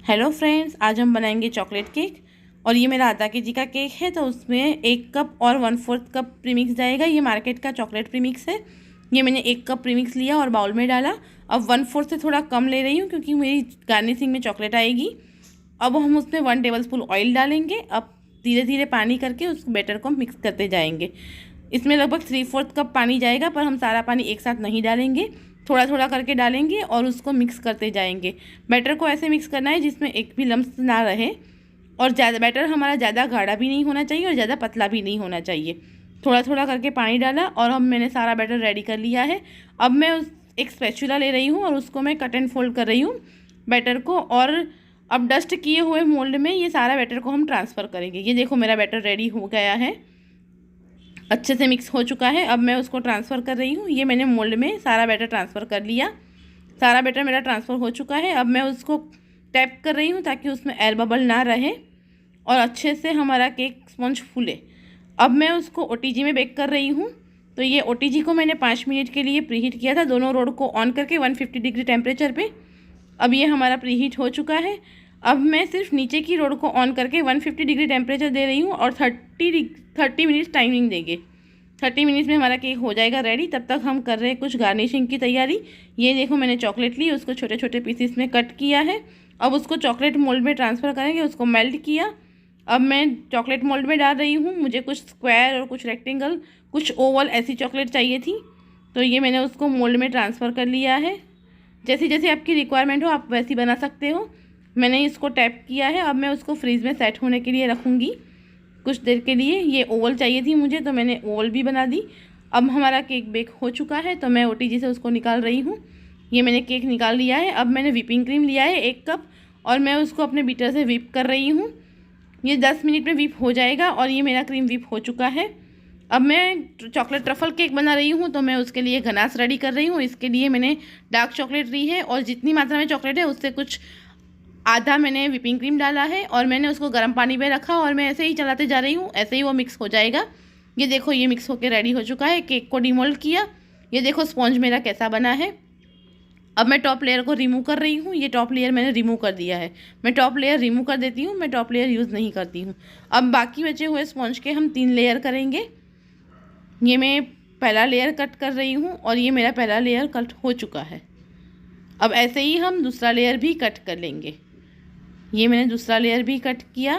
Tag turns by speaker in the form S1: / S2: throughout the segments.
S1: Hello friends, आज हम बनाएंगे चॉकलेट केक। और ये मेरा आधा केजी का केक है, तो उसमें 1 कप और 1/4 कप प्रीमिक्स जाएगा। ये मार्केट का चॉकलेट प्रीमिक्स है। ये मैंने 1 कप प्रीमिक्स लिया और बाउल में डाला। अब 1/4 से थोड़ा कम ले रही हूँ क्योंकि मेरी गार्निशिंग में चॉकलेट आएगी। अब हम उसमें 1 टेबलस्पून ऑयल डालेंगे। अब धीरे धीरे पानी करके उस बैटर को मिक्स करते जाएंगे। इसमें लगभग 3/4 कप पानी जाएगा, पर हम सारा पानी एक साथ नहीं डालेंगे, थोड़ा थोड़ा करके डालेंगे और उसको मिक्स करते जाएंगे। बैटर को ऐसे मिक्स करना है जिसमें एक भी लम्स ना रहे। और ज़्यादा बैटर हमारा ज़्यादा गाढ़ा भी नहीं होना चाहिए और ज़्यादा पतला भी नहीं होना चाहिए। थोड़ा थोड़ा करके पानी डाला और अब मैंने सारा बैटर रेडी कर लिया है। अब मैं एक स्पैचुला ले रही हूँ और उसको मैं कट एंड फोल्ड कर रही हूँ बैटर को। और अब डस्ट किए हुए मोल्ड में ये सारा बैटर को हम ट्रांसफ़र करेंगे। ये देखो मेरा बैटर रेडी हो गया है, अच्छे से मिक्स हो चुका है। अब मैं उसको ट्रांसफ़र कर रही हूँ। ये मैंने मोल्ड में सारा बैटर ट्रांसफ़र कर लिया। सारा बैटर मेरा ट्रांसफ़र हो चुका है। अब मैं उसको टैप कर रही हूँ ताकि उसमें एयर बबल ना रहे और अच्छे से हमारा केक स्पंज फूले। अब मैं उसको ओटीजी में बेक कर रही हूँ। तो ये ओटीजी को मैंने 5 मिनट के लिए प्रीहीट किया था, दोनों रोड को ऑन करके 150 डिग्री टेम्परेचर पे। अब ये हमारा प्रीहीट हो चुका है। अब मैं सिर्फ नीचे की रोड को ऑन करके 150 डिग्री टेम्परेचर दे रही हूँ और 30 मिनट्स टाइमिंग देंगे। 30 मिनट्स में हमारा केक हो जाएगा रेडी। तब तक हम कर रहे हैं कुछ गार्निशिंग की तैयारी। ये देखो मैंने चॉकलेट ली, उसको छोटे छोटे पीसेस में कट किया है। अब उसको चॉकलेट मोल्ड में ट्रांसफ़र करेंगे, उसको मेल्ट किया। अब मैं चॉकलेट मोल्ड में डाल रही हूँ। मुझे कुछ स्क्वायर और कुछ रेक्टेंगल, कुछ ओवल ऐसी चॉकलेट चाहिए थी, तो ये मैंने उसको मोल्ड में ट्रांसफ़र कर लिया है। जैसी जैसी आपकी रिक्वायरमेंट हो आप वैसी बना सकते हो। मैंने इसको टैप किया है। अब मैं उसको फ्रीज़ में सेट होने के लिए रखूँगी कुछ देर के लिए। ये ओवल चाहिए थी मुझे, तो मैंने ओवल भी बना दी। अब हमारा केक बेक हो चुका है, तो मैं ओटीजी से उसको निकाल रही हूँ। ये मैंने केक निकाल लिया है। अब मैंने व्हिपिंग क्रीम लिया है 1 कप और मैं उसको अपने बीटर से व्हिप कर रही हूँ। ये 10 मिनट में व्हिप हो जाएगा और ये मेरा क्रीम व्हिप हो चुका है। अब मैं चॉकलेट ट्रफल केक बना रही हूँ, तो मैं उसके लिए गनाश रेडी कर रही हूँ। इसके लिए मैंने डार्क चॉकलेट ली है और जितनी मात्रा में चॉकलेट है उससे कुछ आधा मैंने व्हिपिंग क्रीम डाला है और मैंने उसको गर्म पानी में रखा और मैं ऐसे ही चलाते जा रही हूँ, ऐसे ही वो मिक्स हो जाएगा। ये देखो ये मिक्स होकर रेडी हो चुका है। केक को डिमोल्ड किया। ये देखो स्पॉन्ज मेरा कैसा बना है। अब मैं टॉप लेयर को रिमूव कर रही हूँ। ये टॉप लेयर मैंने रिमूव कर दिया है। मैं टॉप लेयर रिमूव कर देती हूँ, मैं टॉप लेयर यूज़ नहीं करती हूँ। अब बाकी बचे हुए स्पॉन्ज के हम 3 लेयर करेंगे। ये मैं पहला लेयर कट कर रही हूँ और ये मेरा पहला लेयर कट हो चुका है। अब ऐसे ही हम दूसरा लेयर भी कट कर लेंगे। ये मैंने दूसरा लेयर भी कट किया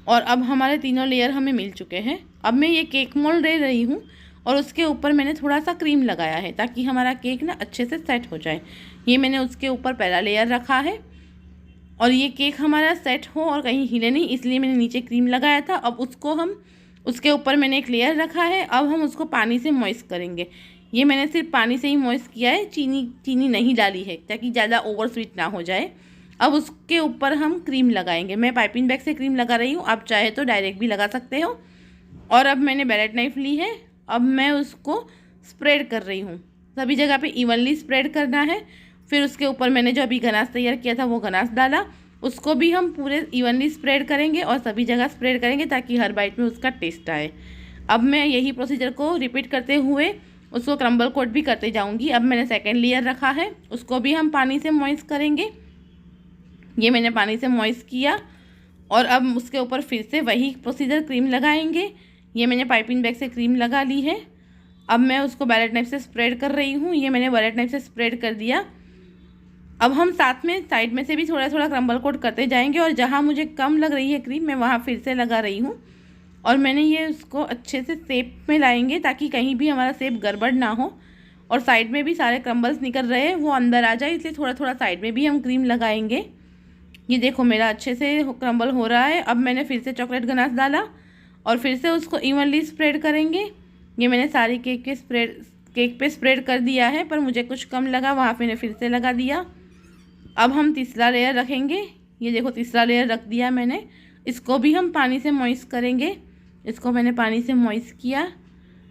S1: और अब हमारे तीनों लेयर हमें मिल चुके हैं। अब मैं ये केक मोल्ड ले रही हूँ और उसके ऊपर मैंने थोड़ा सा क्रीम लगाया है ताकि हमारा केक ना अच्छे से सेट हो जाए। ये मैंने उसके ऊपर पहला लेयर रखा है और ये केक हमारा सेट हो और कहीं हिले नहीं, इसलिए मैंने नीचे क्रीम लगाया था। अब उसको हम उसके ऊपर मैंने एक लेयर रखा है। अब हम उसको पानी से मॉइस्ट करेंगे। ये मैंने सिर्फ पानी से ही मॉइस्ट किया है, चीनी नहीं डाली है ताकि ज़्यादा ओवर स्वीट ना हो जाए। अब उसके ऊपर हम क्रीम लगाएंगे। मैं पाइपिंग बैग से क्रीम लगा रही हूँ, आप चाहे तो डायरेक्ट भी लगा सकते हो। और अब मैंने बैलेट नाइफ़ ली है। अब मैं उसको स्प्रेड कर रही हूँ, सभी जगह पे इवनली स्प्रेड करना है। फिर उसके ऊपर मैंने जो अभी गनाश तैयार किया था वो गनाश डाला, उसको भी हम पूरे इवनली स्प्रेड करेंगे और सभी जगह स्प्रेड करेंगे ताकि हर बाइट में उसका टेस्ट आए। अब मैं यही प्रोसीजर को रिपीट करते हुए उसको क्रम्बल कोट भी करते जाऊँगी। अब मैंने सेकेंड लेयर रखा है, उसको भी हम पानी से मॉइस्ट करेंगे। ये मैंने पानी से मॉइस्ट किया और अब उसके ऊपर फिर से वही प्रोसीजर क्रीम लगाएंगे। ये मैंने पाइपिंग बैग से क्रीम लगा ली है। अब मैं उसको बैलेट नाइफ से स्प्रेड कर रही हूँ। ये मैंने बैलेट नाइफ से स्प्रेड कर दिया। अब हम साथ में साइड में से भी थोड़ा थोड़ा क्रम्बल कोट करते जाएंगे और जहाँ मुझे कम लग रही है क्रीम मैं वहाँ फिर से लगा रही हूँ। और मैंने ये उसको अच्छे से शेप में लाएंगे ताकि कहीं भी हमारा शेप गड़बड़ ना हो और साइड में भी सारे क्रम्बल्स निकल रहे हैं वो अंदर आ जाए, इसलिए थोड़ा थोड़ा साइड में भी हम क्रीम लगाएंगे। ये देखो मेरा अच्छे से क्रम्बल हो रहा है। अब मैंने फिर से चॉकलेट गनाश डाला और फिर से उसको इवनली स्प्रेड करेंगे। ये मैंने सारी केक पे स्प्रेड कर दिया है, पर मुझे कुछ कम लगा, वहाँ मैंने फिर से लगा दिया। अब हम तीसरा लेयर रखेंगे। ये देखो तीसरा लेयर रख दिया मैंने। इसको भी हम पानी से मॉइस्ट करेंगे। इसको मैंने पानी से मॉइस्ट किया,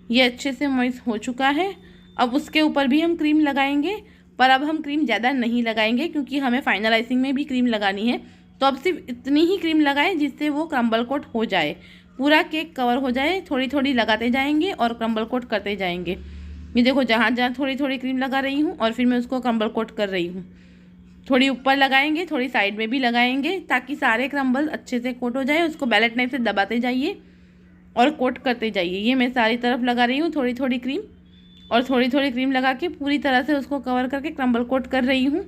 S1: ये अच्छे से मॉइस्ट हो चुका है। अब उसके ऊपर भी हम क्रीम लगाएंगे, पर अब हम क्रीम ज़्यादा नहीं लगाएंगे क्योंकि हमें फाइनल आइसिंग में भी क्रीम लगानी है। तो अब सिर्फ इतनी ही क्रीम लगाएं जिससे वो क्रम्बल कोट हो जाए, पूरा केक कवर हो जाए। थोड़ी थोड़ी लगाते जाएंगे और क्रम्बल कोट करते जाएंगे। ये देखो जहाँ जहाँ थोड़ी थोड़ी क्रीम लगा रही हूँ और फिर मैं उसको क्रम्बल कोट कर रही हूँ। थोड़ी ऊपर लगाएंगे, थोड़ी साइड में भी लगाएंगे ताकि सारे क्रम्बल अच्छे से कोट हो जाए। उसको बैलेट नाइफ से दबाते जाइए और कोट करते जाइए। ये मैं सारी तरफ लगा रही हूँ थोड़ी थोड़ी क्रीम, और थोड़ी थोड़ी क्रीम लगा के पूरी तरह से उसको कवर करके क्रम्बल कोट कर रही हूँ।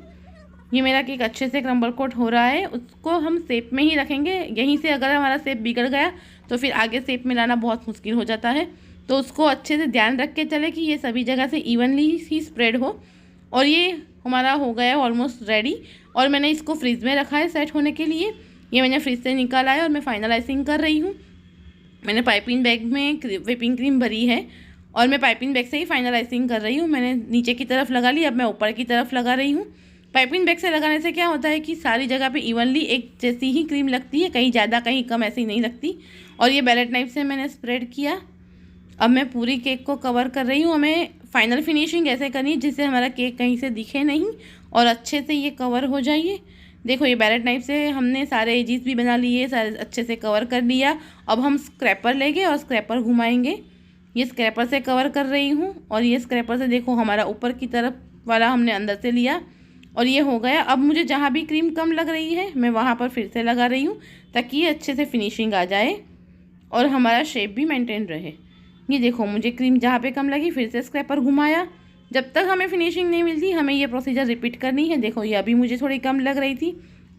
S1: ये मेरा केक अच्छे से क्रम्बल कोट हो रहा है। उसको हम शेप में ही रखेंगे, यहीं से अगर हमारा शेप बिगड़ गया तो फिर आगे शेप में लाना बहुत मुश्किल हो जाता है। तो उसको अच्छे से ध्यान रख के चले कि ये सभी जगह से इवनली ही स्प्रेड हो। और ये हमारा हो गया है ऑलमोस्ट रेडी। और मैंने इसको फ्रिज में रखा है सेट होने के लिए। ये मैंने फ्रिज से निकाला है और मैं फाइनलाइजिंग कर रही हूँ। मैंने पाइपिंग बैग में व्हिपिंग क्रीम भरी है और मैं पाइपिंग बैग से ही फाइनलाइजिंग कर रही हूँ। मैंने नीचे की तरफ लगा ली, अब मैं ऊपर की तरफ लगा रही हूँ। पाइपिंग बैग से लगाने से क्या होता है कि सारी जगह पे इवनली एक जैसी ही क्रीम लगती है, कहीं ज़्यादा कहीं कम ऐसी नहीं लगती। और ये बैलेट नाइफ से मैंने स्प्रेड किया। अब मैं पूरी केक को कवर कर रही हूँ। हमें फाइनल फिनिशिंग ऐसे करनी है जिससे हमारा केक कहीं से दिखे नहीं और अच्छे से ये कवर हो जाइए। देखो ये बैलेट नाइफ से हमने सारे एजेस भी बना लिए, सारे अच्छे से कवर कर लिया। अब हम स्क्रैपर लेंगे और स्क्रैपर घुमाएंगे। ये स्क्रैपर से कवर कर रही हूँ और ये स्क्रैपर से देखो हमारा ऊपर की तरफ वाला हमने अंदर से लिया और ये हो गया। अब मुझे जहाँ भी क्रीम कम लग रही है मैं वहाँ पर फिर से लगा रही हूँ ताकि ये अच्छे से फिनिशिंग आ जाए और हमारा शेप भी मेंटेन रहे। ये देखो मुझे क्रीम जहाँ पे कम लगी फिर से स्क्रैपर घुमाया। जब तक हमें फिनिशिंग नहीं मिलती हमें ये प्रोसीजर रिपीट करनी है। देखो ये अभी मुझे थोड़ी कम लग रही थी,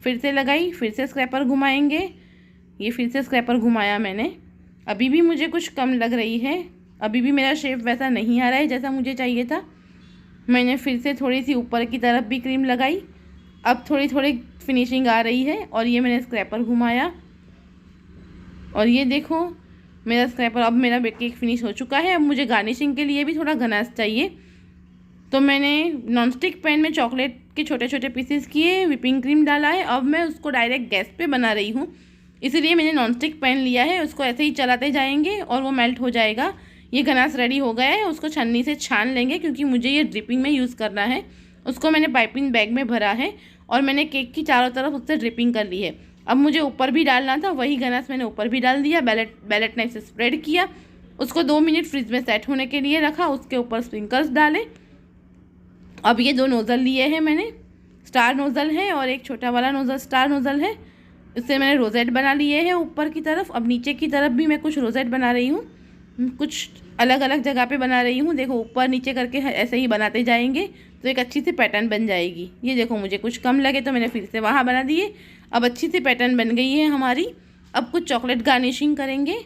S1: फिर से लगाई, फिर से स्क्रैपर घुमाएंगे। ये फिर से स्क्रैपर घुमाया मैंने, अभी भी मुझे कुछ कम लग रही है, अभी भी मेरा शेप वैसा नहीं आ रहा है जैसा मुझे चाहिए था। मैंने फिर से थोड़ी सी ऊपर की तरफ भी क्रीम लगाई, अब थोड़ी थोड़ी फिनिशिंग आ रही है और ये मैंने स्क्रैपर घुमाया और ये देखो मेरा स्क्रैपर, अब मेरा केक फिनिश हो चुका है। अब मुझे गार्निशिंग के लिए भी थोड़ा गनाश चाहिए, तो मैंने नॉनस्टिक पैन में चॉकलेट के छोटे छोटे पीसेस किए, व्हिपिंग क्रीम डाला है। अब मैं उसको डायरेक्ट गैस पे बना रही हूँ, इसीलिए मैंने नॉनस्टिक पैन लिया है। उसको ऐसे ही चलाते जाएंगे और वो मेल्ट हो जाएगा। ये गनाश रेडी हो गया है, उसको छन्नी से छान लेंगे क्योंकि मुझे ये ड्रिपिंग में यूज़ करना है। उसको मैंने पाइपिंग बैग में भरा है और मैंने केक की चारों तरफ उससे ड्रिपिंग कर ली है। अब मुझे ऊपर भी डालना था, वही गनाश मैंने ऊपर भी डाल दिया, बैलेट नाइफ से स्प्रेड किया, उसको 2 मिनट फ्रिज में सेट होने के लिए रखा, उसके ऊपर स्प्रिंकल्स डाले। अब ये 2 नोज़ल लिए हैं मैंने, स्टार नोज़ल है और एक छोटा वाला नोज़ल स्टार नोज़ल है। इससे मैंने रोजेट बना लिए हैं ऊपर की तरफ। अब नीचे की तरफ भी मैं कुछ रोजेट बना रही हूँ, कुछ अलग अलग जगह पे बना रही हूँ। देखो ऊपर नीचे करके ऐसे ही बनाते जाएंगे तो एक अच्छी सी पैटर्न बन जाएगी। ये देखो मुझे कुछ कम लगे तो मैंने फिर से वहाँ बना दिए, अब अच्छी सी पैटर्न बन गई है हमारी। अब कुछ चॉकलेट गार्निशिंग करेंगे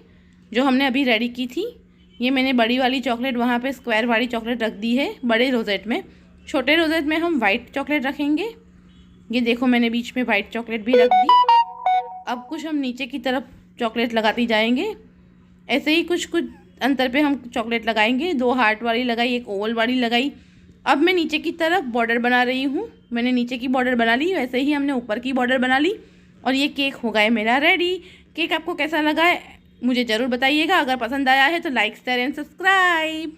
S1: जो हमने अभी रेडी की थी। ये मैंने बड़ी वाली चॉकलेट वहाँ पे स्क्वायर वाली चॉकलेट रख दी है बड़े रोजेट में, छोटे रोजेट में हम वाइट चॉकलेट रखेंगे। ये देखो मैंने बीच में वाइट चॉकलेट भी रख दी। अब कुछ हम नीचे की तरफ चॉकलेट लगाती जाएंगे, ऐसे ही कुछ कुछ अंतर पे हम चॉकलेट लगाएंगे। 2 हार्ट वाली लगाई, एक ओवल वाली लगाई। अब मैं नीचे की तरफ बॉर्डर बना रही हूँ, मैंने नीचे की बॉर्डर बना ली, वैसे ही हमने ऊपर की बॉर्डर बना ली और ये केक हो गया मेरा रेडी। केक आपको कैसा लगा है मुझे ज़रूर बताइएगा। अगर पसंद आया है तो लाइक शेयर एंड सब्सक्राइब।